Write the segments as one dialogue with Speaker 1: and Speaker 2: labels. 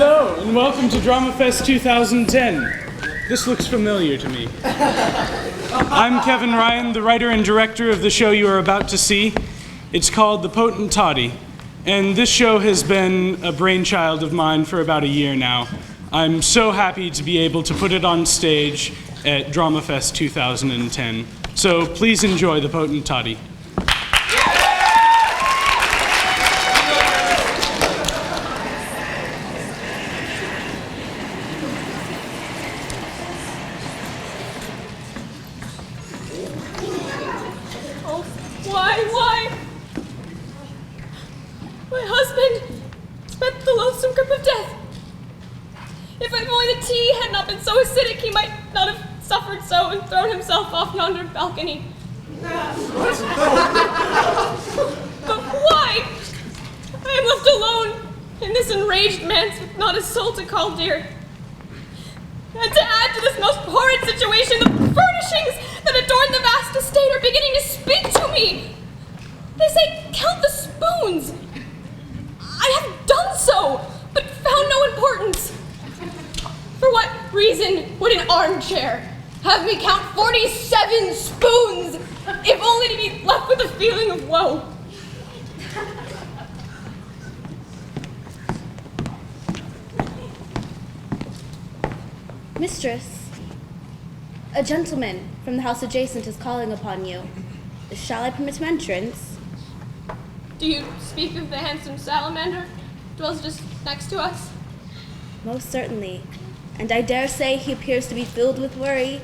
Speaker 1: Hello, and welcome to DramaFest 2010. This looks familiar to me. I'm Kevin Ryan, the writer and director of the show you are about to see. It's called The Potent Toddy, and this show has been a brainchild of mine for about a year now. I'm so happy to be able to put it on stage at DramaFest 2010. So please enjoy The Potent Toddy.
Speaker 2: Why? My husband spent the loathsome grip of death. If only the tea had not been so acidic, he might not have suffered so and thrown himself off yonder balcony. But why? I am left alone in this enraged manse with not a soul to call dear. And to add to this most horrid situation, the furnishings that adorn the vast estate are beginning to speak to me. They say, count the spoons. I have done so, but found no importance. For what reason would an armchair have me count 47 spoons, if only to be left with a feeling of woe?
Speaker 3: Mistress, a gentleman from the house adjacent is calling upon you. Shall I permit him entrance?
Speaker 2: Do you speak of the handsome salamander who dwells just next to us?
Speaker 3: Most certainly, and I dare say he appears to be filled with worry.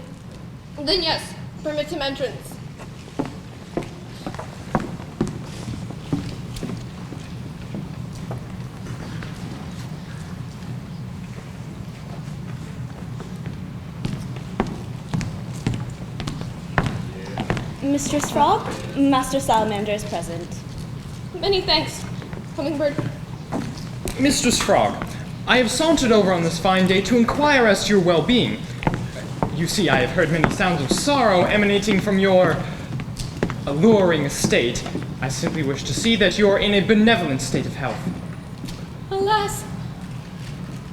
Speaker 2: Then yes, permit him entrance.
Speaker 3: Mistress Frog, Master Salamander is present.
Speaker 2: Many thanks, Hummingbird.
Speaker 4: Mistress Frog, I have sauntered over on this fine day to inquire as to your well-being. You see, I have heard many sounds of sorrow emanating from your alluring estate. I simply wish to see that you're in a benevolent state of health.
Speaker 2: Alas,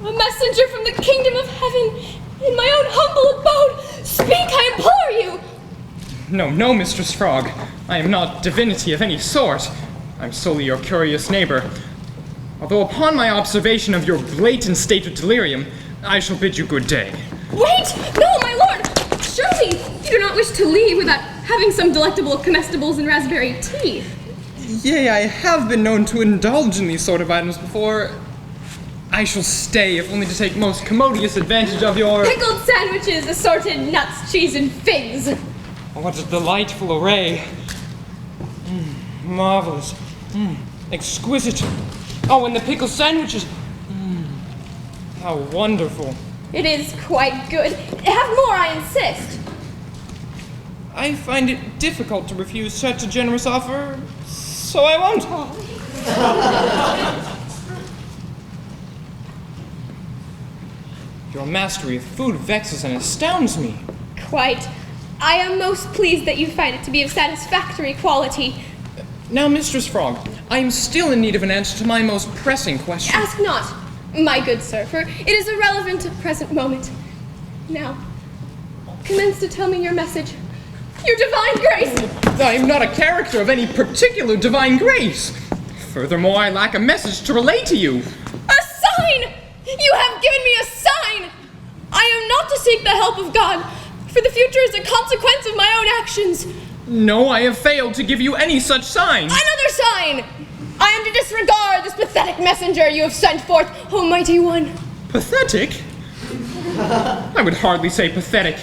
Speaker 2: a messenger from the kingdom of heaven in my own humble abode. Speak, I implore you!
Speaker 4: No, Mistress Frog. I am not divinity of any sort. I'm solely your curious neighbor. Although upon my observation of your blatant state of delirium, I shall bid you good day.
Speaker 2: Wait! No, my lord! Surely you do not wish to leave without having some delectable comestibles and raspberry tea.
Speaker 4: Yea, I have been known to indulge in these sort of items before. I shall stay, if only to take most commodious advantage of your...
Speaker 2: Pickled sandwiches, assorted nuts, cheese, and figs.
Speaker 4: Oh, what a delightful array. Marvelous. Exquisite. Oh, and the pickled sandwiches. How wonderful.
Speaker 2: It is quite good. Have more, I insist.
Speaker 4: I find it difficult to refuse such a generous offer, so I won't. Your mastery of food vexes and astounds me.
Speaker 2: Quite. I am most pleased that you find it to be of satisfactory quality.
Speaker 4: Now, Mistress Frog, I am still in need of an answer to my most pressing question.
Speaker 2: Ask not, my good sir, for it is irrelevant at present moment. Now, commence to tell me your message. Your divine grace!
Speaker 4: I am not a character of any particular divine grace. Furthermore, I lack a message to relay to you.
Speaker 2: A sign! You have given me a sign! I am not to seek the help of God, for the future is a consequence of my own actions.
Speaker 4: No, I have failed to give you any such sign.
Speaker 2: Another sign! I am to disregard this pathetic messenger you have sent forth, O mighty one.
Speaker 4: Pathetic? I would hardly say pathetic.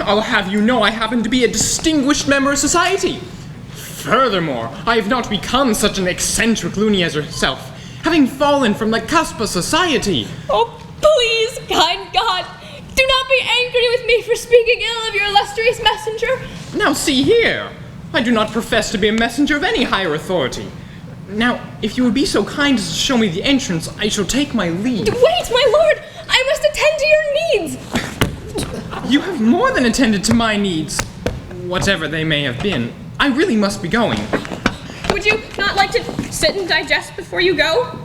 Speaker 4: I'll have you know I happen to be a distinguished member of society. Furthermore, I have not become such an eccentric loony as yourself, having fallen from the cusp of society.
Speaker 2: Oh, please, kind God, do not be angry with me for speaking ill of your illustrious messenger.
Speaker 4: Now see here, I do not profess to be a messenger of any higher authority. Now, if you would be so kind as to show me the entrance, I shall take my leave.
Speaker 2: Wait, my lord, I must attend to your needs.
Speaker 4: You have more than attended to my needs, whatever they may have been. I really must be going.
Speaker 2: Would you not like to sit and digest before you go?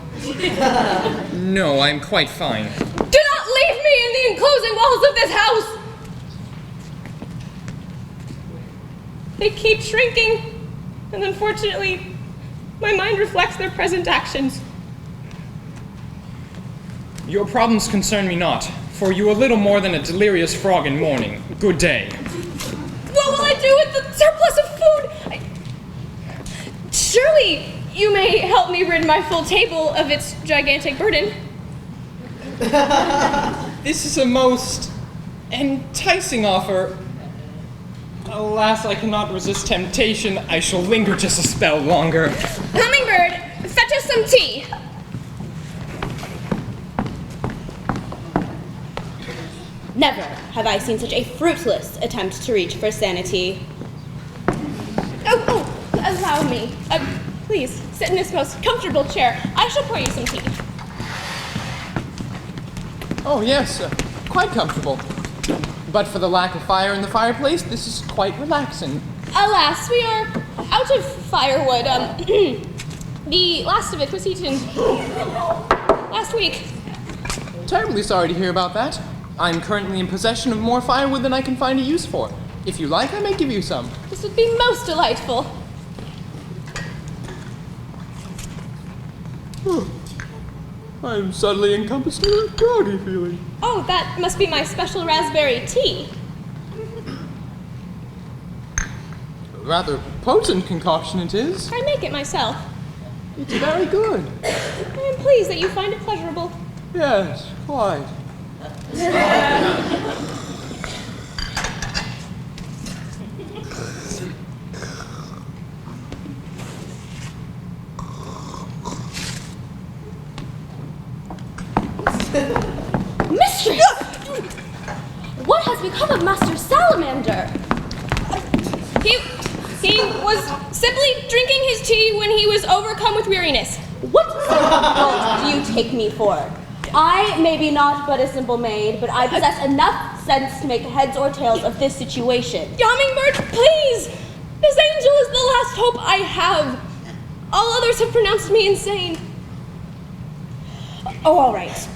Speaker 4: No, I'm quite fine.
Speaker 2: Do not leave me in the enclosing walls of this house! They keep shrinking, and unfortunately, my mind reflects their present actions.
Speaker 4: Your problems concern me not, for you are little more than a delirious frog in mourning. Good day.
Speaker 2: What will I do with the surplus of food? Surely you may help me rid my full table of its gigantic burden.
Speaker 4: This is a most enticing offer. Alas, I cannot resist temptation. I shall linger just a spell longer.
Speaker 2: Hummingbird, fetch us some tea.
Speaker 3: Never have I seen such a fruitless attempt to reach for sanity.
Speaker 2: Allow me. Please, sit in this most comfortable chair. I shall pour you some tea.
Speaker 4: Oh yes, quite comfortable. But for the lack of fire in the fireplace, this is quite relaxing.
Speaker 2: Alas, we are out of firewood. The last of it was eaten last week.
Speaker 4: Terribly sorry to hear about that. I'm currently in possession of more firewood than I can find a use for. If you like, I may give you some.
Speaker 2: This would be most delightful.
Speaker 4: I'm suddenly encompassed in a groggy feeling.
Speaker 2: Oh, that must be my special raspberry tea.
Speaker 4: A rather potent concoction it is.
Speaker 2: I make it myself.
Speaker 4: It's very good.
Speaker 2: I am pleased that you find it pleasurable.
Speaker 4: Yes, quite.
Speaker 3: Mistress! What has become of Master Salamander?
Speaker 2: He was simply drinking his tea when he was overcome with weariness.
Speaker 3: What sort of cult do you take me for? I may be not but a simple maid, but I possess enough sense to make heads or tails of this situation.
Speaker 2: Hummingbird, please! This angel is the last hope I have. All others have pronounced me insane.
Speaker 3: Oh, all right.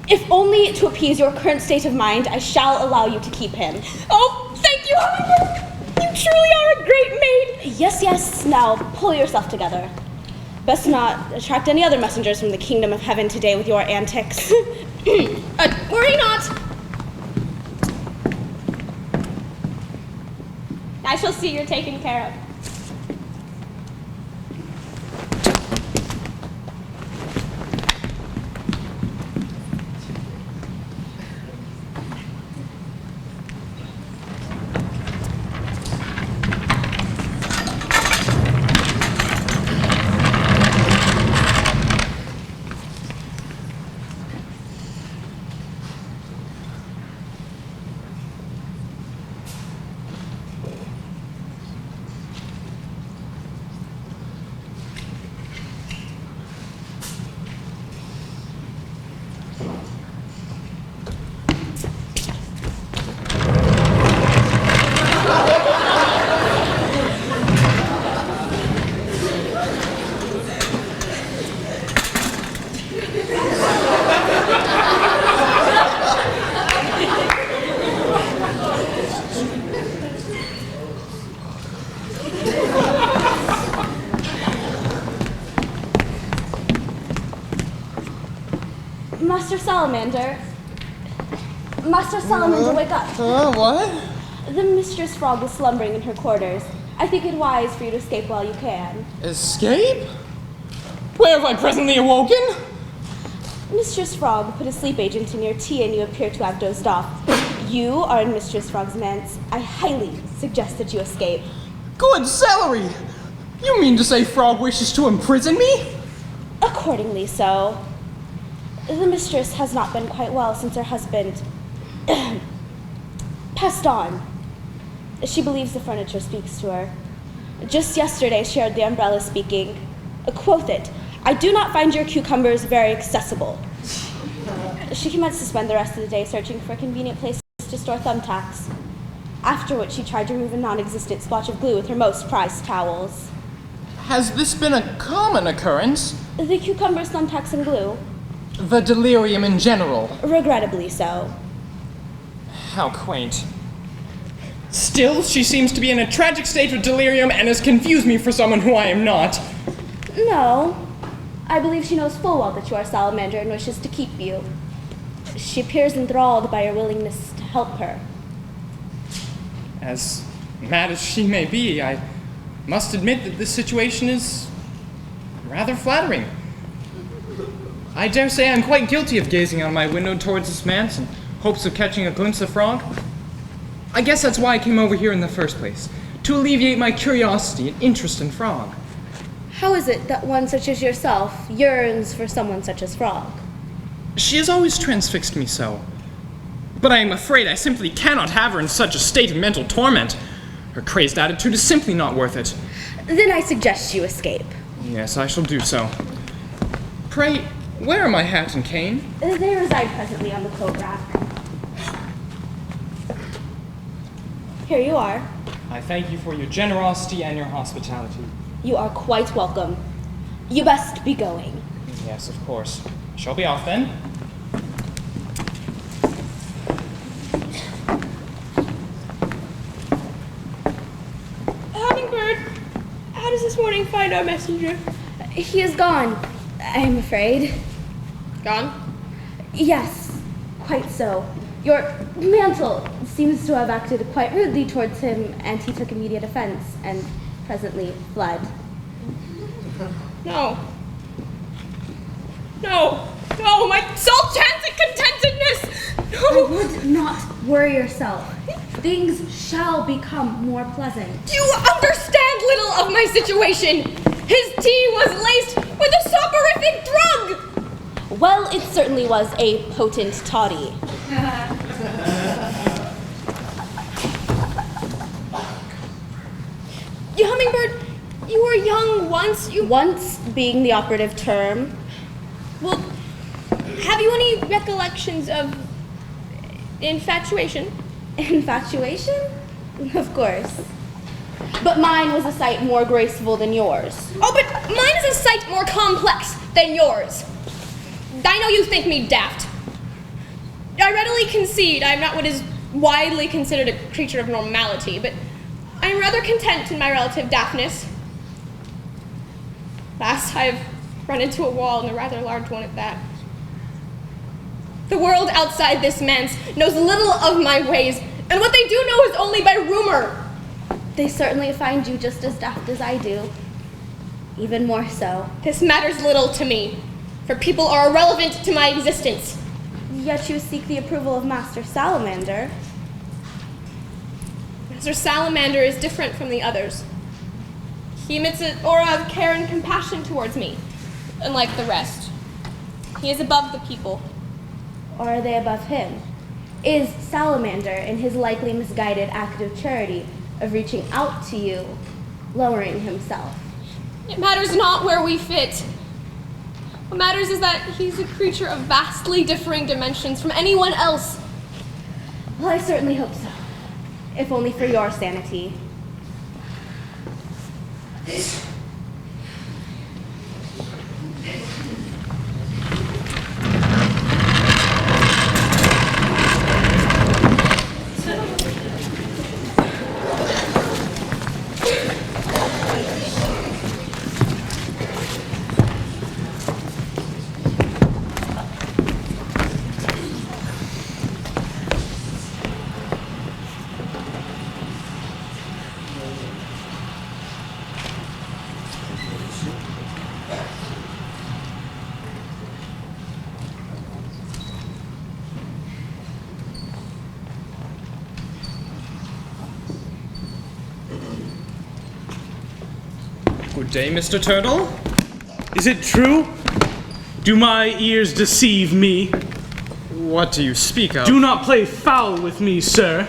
Speaker 3: If only to appease your current state of mind, I shall allow you to keep him.
Speaker 2: Oh, thank you, Hummingbird! You truly are a great maid!
Speaker 3: Yes, now pull yourself together. Best not attract any other messengers from the kingdom of heaven today with your antics.
Speaker 2: Worry not. I shall see you're taken care of.
Speaker 3: Master Salamander, wake up.
Speaker 4: What?
Speaker 3: The Mistress Frog is slumbering in her quarters. I think it wise for you to escape while you can.
Speaker 4: Escape? Where have I presently awoken?
Speaker 3: Mistress Frog put a sleep agent in your tea and you appear to have dozed off. You are in Mistress Frog's manse. I highly suggest that you escape.
Speaker 4: Good celery! You mean to say Frog wishes to imprison me?
Speaker 3: Accordingly so. The mistress has not been quite well since her husband passed on. She believes the furniture speaks to her. Just yesterday she heard the umbrella speaking. Quoth it, "I do not find your cucumbers very accessible." She commenced to spend the rest of the day searching for a convenient place to store thumbtacks, after which she tried to remove a non-existent splotch of glue with her most prized towels.
Speaker 4: Has this been a common occurrence?
Speaker 3: The cucumbers, thumbtacks, and glue.
Speaker 4: The delirium in general.
Speaker 3: Regrettably so.
Speaker 4: How quaint. Still, she seems to be in a tragic state of delirium and has confused me for someone who I am not.
Speaker 3: No. I believe she knows full well that you are Salamander and wishes to keep you. She appears enthralled by your willingness to help her.
Speaker 4: As mad as she may be, I must admit that this situation is rather flattering. I dare say I'm quite guilty of gazing out of my window towards this manse in hopes of catching a glimpse of Frog. I guess that's why I came over here in the first place, to alleviate my curiosity and interest in Frog.
Speaker 3: How is it that one such as yourself yearns for someone such as Frog?
Speaker 4: She has always transfixed me so. But I am afraid I simply cannot have her in such a state of mental torment. Her crazed attitude is simply not worth it.
Speaker 3: Then I suggest you escape.
Speaker 4: Yes, I shall do so. Pray, where are my hat and cane?
Speaker 3: They reside presently on the coat rack. Here you are.
Speaker 4: I thank you for your generosity and your hospitality.
Speaker 3: You are quite welcome. You best be going.
Speaker 4: Yes, of course. Shall be off then.
Speaker 2: Hummingbird, how does this morning find our messenger?
Speaker 3: He is gone, I am afraid.
Speaker 2: Gone?
Speaker 3: Yes, quite so. Your mantle seems to have acted quite rudely towards him, and he took immediate offense and presently fled.
Speaker 2: No. No, my sole chance at contentedness!
Speaker 3: I
Speaker 2: No!
Speaker 3: would not worry yourself. Things shall become more pleasant.
Speaker 2: You understand little of my situation! His tea was laced with a soporific drug!
Speaker 3: Well, it certainly was a potent toddy.
Speaker 2: You Hummingbird, you were young once,
Speaker 3: Once being the operative term.
Speaker 2: Well, have you any recollections of infatuation?
Speaker 3: Infatuation? Of course. But mine was a sight more graceful than yours.
Speaker 2: Oh, but mine is a sight more complex than yours. I know you think me daft. I readily concede I am not what is widely considered a creature of normality, but I am rather content in my relative daftness. Last, I have run into a wall, and a rather large one at that. The world outside this manse knows little of my ways, and what they do know is only by rumor.
Speaker 3: They certainly find you just as daft as I do. Even more so.
Speaker 2: This matters little to me, for people are irrelevant to my existence.
Speaker 3: Yet you seek the approval of Master Salamander.
Speaker 2: Master Salamander is different from the others. He emits an aura of care and compassion towards me, unlike the rest. He is above the people.
Speaker 3: Or are they above him? Is Salamander, in his likely misguided act of charity, of reaching out to you, lowering himself?
Speaker 2: It matters not where we fit. What matters is that he's a creature of vastly differing dimensions from anyone else.
Speaker 3: Well, I certainly hope so. If only for your sanity.
Speaker 4: Good day, Mr. Turtle.
Speaker 1: Is it true? Do my ears deceive me?
Speaker 4: What do you speak of?
Speaker 1: Do not play foul with me, sir.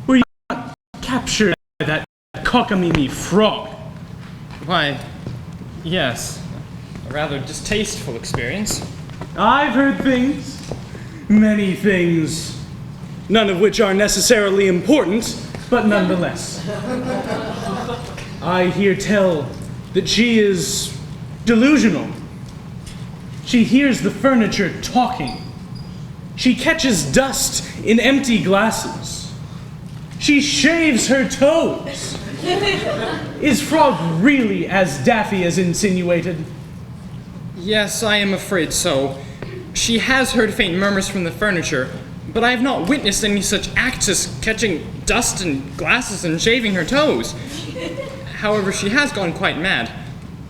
Speaker 1: Were you not captured by that cockamamie frog?
Speaker 4: Why, yes. A rather distasteful experience.
Speaker 1: I've heard things, many things, none of which are necessarily important, but nonetheless. I hear tell that she is delusional, She hears the furniture talking. She catches dust in empty glasses. She shaves her toes. Is Frog really as daffy as insinuated?
Speaker 4: Yes, I am afraid so. She has heard faint murmurs from the furniture, but I have not witnessed any such acts as catching dust in glasses and shaving her toes. However, she has gone quite mad.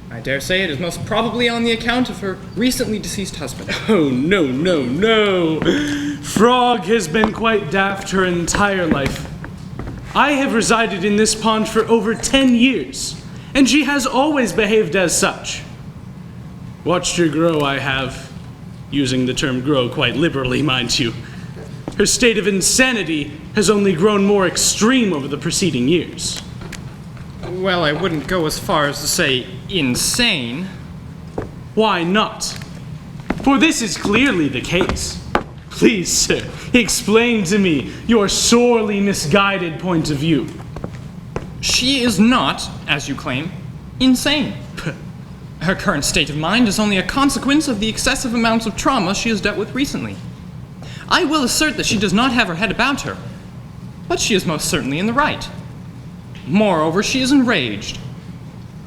Speaker 4: I dare say it is most probably on the account of her recently deceased husband.
Speaker 1: Oh, no, no, no. Frog has been quite daft her entire life. I have resided in this pond for over 10 years, and she has always behaved as such. Watched her grow, I have, using the term grow quite liberally, mind you. Her state of insanity has only grown more extreme over the preceding years.
Speaker 4: Well, I wouldn't go as far as to say insane.
Speaker 1: Why not? For this is clearly the case. Please, sir, explain to me your sorely misguided point of view.
Speaker 4: She is not, as you claim, insane. Her current state of mind is only a consequence of the excessive amounts of trauma she has dealt with recently. I will assert that she does not have her head about her, but she is most certainly in the right. Moreover, she is enraged.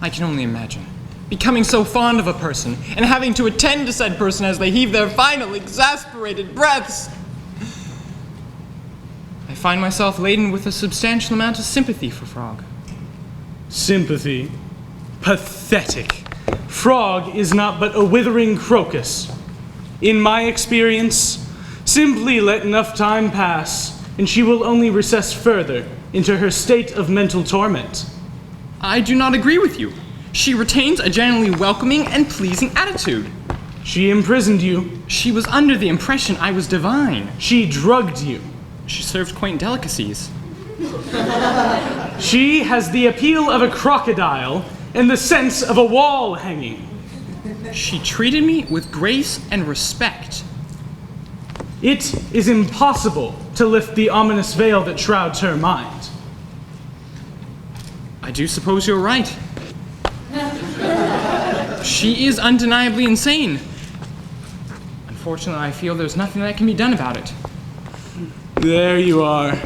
Speaker 4: I can only imagine becoming so fond of a person and having to attend to said person as they heave their final exasperated breaths. I find myself laden with a substantial amount of sympathy for Frog.
Speaker 1: Sympathy? Pathetic. Frog is not but a withering crocus. In my experience, simply let enough time pass, and she will only recess further into her state of mental torment.
Speaker 4: I do not agree with you. She retains a generally welcoming and pleasing attitude.
Speaker 1: She imprisoned you.
Speaker 4: She was under the impression I was divine.
Speaker 1: She drugged you.
Speaker 4: She served quaint delicacies.
Speaker 1: She has the appeal of a crocodile and the sense of a wall hanging.
Speaker 4: She treated me with grace and respect.
Speaker 1: It is impossible to lift the ominous veil that shrouds her mind.
Speaker 4: I do suppose you're right. She is undeniably insane. Unfortunately, I feel there's nothing that can be done about it.
Speaker 1: There you are.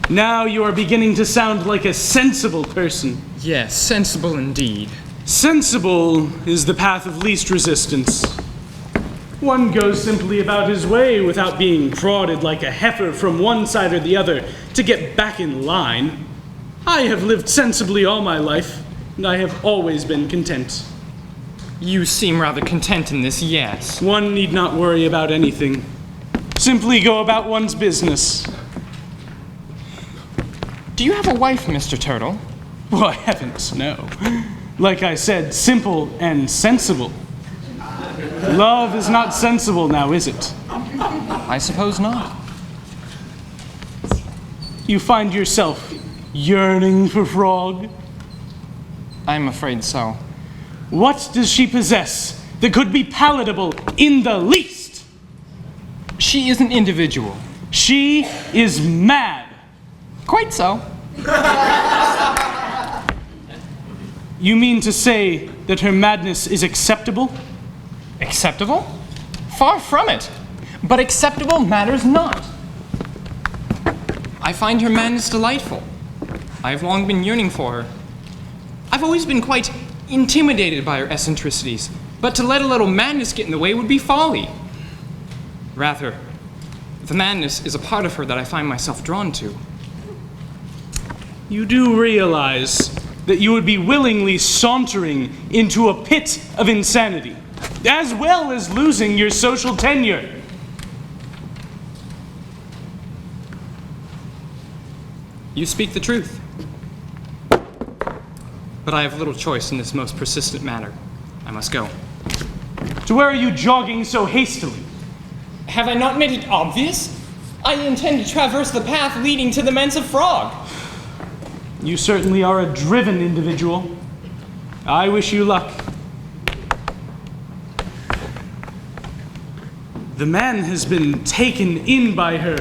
Speaker 1: Now you are beginning to sound like a sensible person.
Speaker 4: Yes, sensible indeed.
Speaker 1: Sensible is the path of least resistance. One goes simply about his way without being prodded like a heifer from one side or the other to get back in line. I have lived sensibly all my life, and I have always been content.
Speaker 4: You seem rather content in this, yes.
Speaker 1: One need not worry about anything. Simply go about one's business.
Speaker 4: Do you have a wife, Mr. Turtle?
Speaker 1: Why, heavens, no. Like I said, simple and sensible. Love is not sensible now, is it?
Speaker 4: I suppose not.
Speaker 1: You find yourself yearning for Frog?
Speaker 4: I'm afraid so.
Speaker 1: What does she possess that could be palatable in the least?
Speaker 4: She is an individual.
Speaker 1: She is mad.
Speaker 4: Quite so.
Speaker 1: You mean to say that her madness is acceptable?
Speaker 4: Acceptable? Far from it. But acceptable matters not. I find her madness delightful. I have long been yearning for her. I've always been quite intimidated by her eccentricities, but to let a little madness get in the way would be folly. Rather, the madness is a part of her that I find myself drawn to.
Speaker 1: You do realize that you would be willingly sauntering into a pit of insanity, as well as losing your social tenure.
Speaker 4: You speak the truth. But I have little choice in this most persistent matter. I must go.
Speaker 1: To where are you jogging so hastily?
Speaker 4: Have I not made it obvious? I intend to traverse the path leading to the Mensa Frog.
Speaker 1: You certainly are a driven individual. I wish you luck. The man has been taken in by her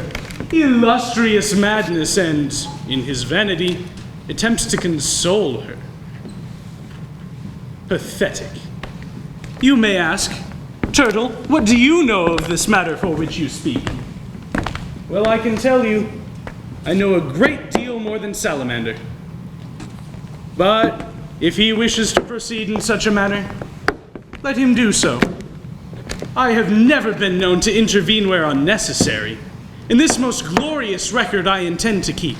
Speaker 1: illustrious madness and, in his vanity, attempts to console her. Pathetic. You may ask, Turtle, what do you know of this matter for which you speak? Well, I can tell you, I know a great deal more than Salamander. But if he wishes to proceed in such a manner, let him do so. I have never been known to intervene where unnecessary. In this most glorious record I intend to keep.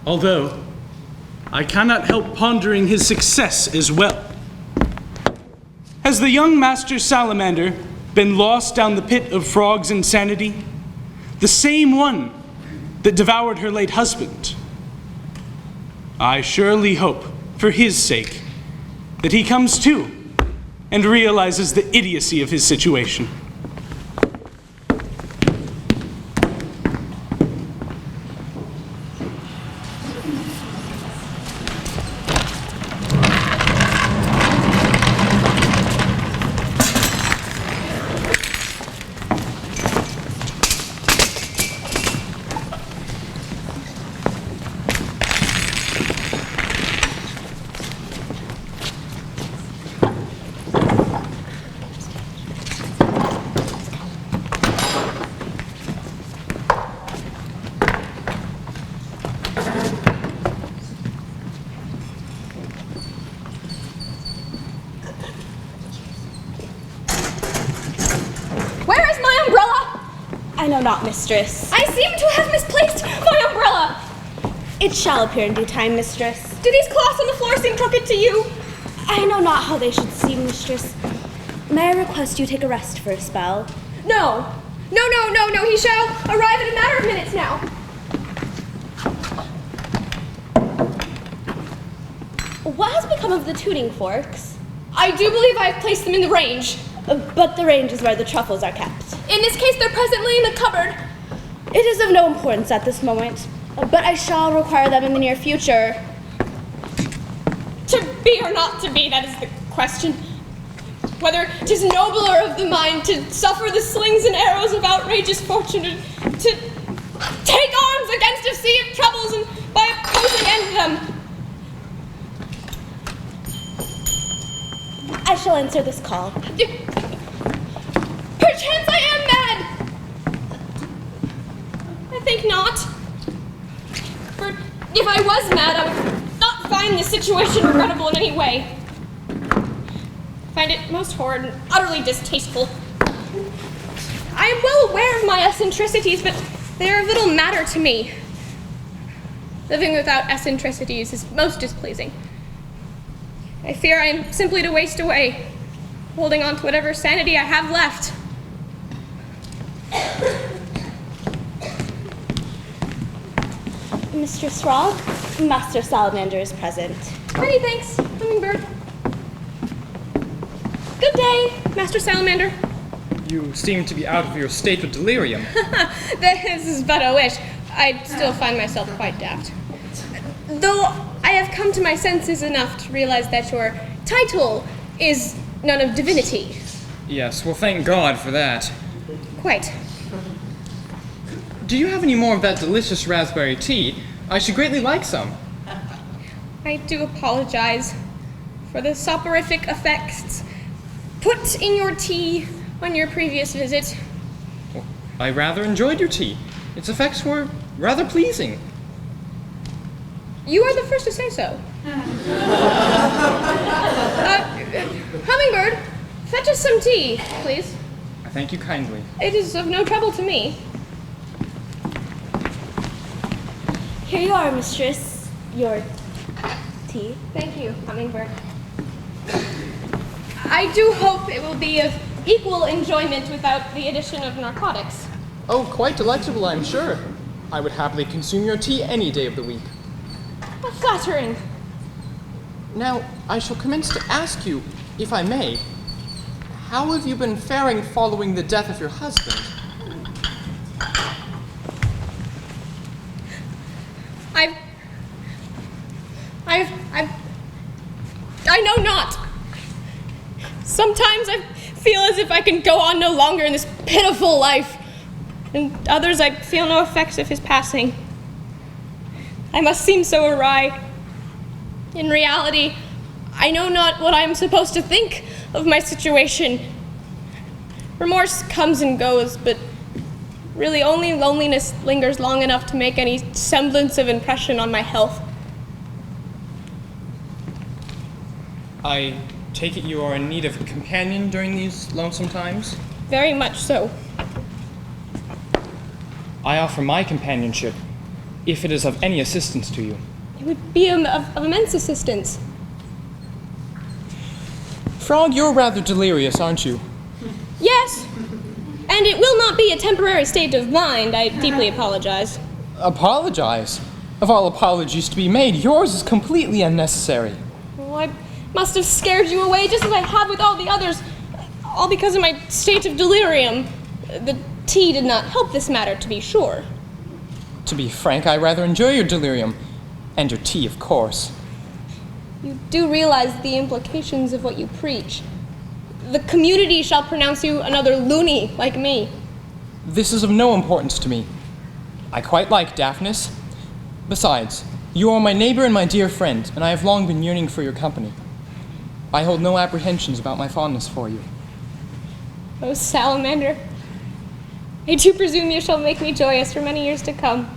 Speaker 1: Although, I cannot help pondering his success as well. Has the young Master Salamander been lost down the pit of Frog's insanity? The same one that devoured her late husband. I surely hope, for his sake, that he comes to and realizes the idiocy of his situation.
Speaker 3: I know not, mistress.
Speaker 2: I seem to have misplaced my umbrella.
Speaker 3: It shall appear in due time, mistress.
Speaker 2: Do these cloths on the floor seem crooked to you?
Speaker 3: I know not how they should seem, mistress. May I request you take a rest for a spell?
Speaker 2: No. No. He shall arrive in a matter of minutes now.
Speaker 3: What has become of the tuning forks?
Speaker 2: I do believe I have placed them in the range.
Speaker 3: But the range is where the truffles are kept.
Speaker 2: In this case, they're presently in the cupboard.
Speaker 3: It is of no importance at this moment, but I shall require them in the near future.
Speaker 2: To be or not to be, that is the question. Whether 'tis nobler of the mind to suffer the slings and arrows of outrageous fortune, to take arms against a sea of troubles and by opposing end them.
Speaker 3: I shall answer this call.
Speaker 2: Perchance I am mad. I think not. For if I was mad, I would not find this situation regrettable in any way. Find it most horrid and utterly distasteful. I am well aware of my eccentricities, but they are of little matter to me. Living without eccentricities is most displeasing. I fear I am simply to waste away, holding on to whatever sanity I have left.
Speaker 3: Mistress Frog, Master Salamander is present.
Speaker 2: Many thanks, Hummingbird. Good day, Master Salamander.
Speaker 4: You seem to be out of your state of delirium.
Speaker 2: This is but a wish. I still find myself quite daft. Though I have come to my senses enough to realize that your title is none of divinity.
Speaker 4: Yes, well, thank God for that.
Speaker 2: Quite.
Speaker 4: Do you have any more of that delicious raspberry tea? I should greatly like some.
Speaker 2: I do apologize for the soporific effects put in your tea on your previous visit.
Speaker 4: Well, I rather enjoyed your tea. Its effects were rather pleasing.
Speaker 2: You are the first to say so. Hummingbird, fetch us some tea, please.
Speaker 4: I thank you kindly.
Speaker 2: It is of no trouble to me.
Speaker 3: Here you are, mistress. Your tea.
Speaker 2: Thank you, Hummingbird. I do hope it will be of equal enjoyment without the addition of narcotics.
Speaker 4: Oh, quite delectable, I'm sure. I would happily consume your tea any day of the week.
Speaker 2: How flattering.
Speaker 4: Now, I shall commence to ask you, if I may, how have you been faring following the death of your husband?
Speaker 2: I know not. Sometimes I feel as if I can go on no longer in this pitiful life, and others I feel no effects of his passing. I must seem so awry. In reality, I know not what I am supposed to think of my situation. Remorse comes and goes, but really only loneliness lingers long enough to make any semblance of impression on my health.
Speaker 4: I take it you are in need of a companion during these lonesome times?
Speaker 2: Very much so.
Speaker 4: I offer my companionship, if it is of any assistance to you.
Speaker 2: It would be of immense assistance.
Speaker 4: Frog, you're rather delirious, aren't you?
Speaker 2: Yes, and it will not be a temporary state of mind. I deeply apologize.
Speaker 4: Apologize? Of all apologies to be made, yours is completely unnecessary.
Speaker 2: Oh, I must have scared you away just as I have with all the others, all because of my state of delirium. The tea did not help this matter, to be sure.
Speaker 4: To be frank, I rather enjoy your delirium. And your tea, of course.
Speaker 2: You do realize the implications of what you preach. The community shall pronounce you another loony like me.
Speaker 4: This is of no importance to me. I quite like Daphnis. Besides, you are my neighbor and my dear friend, and I have long been yearning for your company. I hold no apprehensions about my fondness for you.
Speaker 2: Oh, salamander, I do presume you shall make me joyous for many years to come.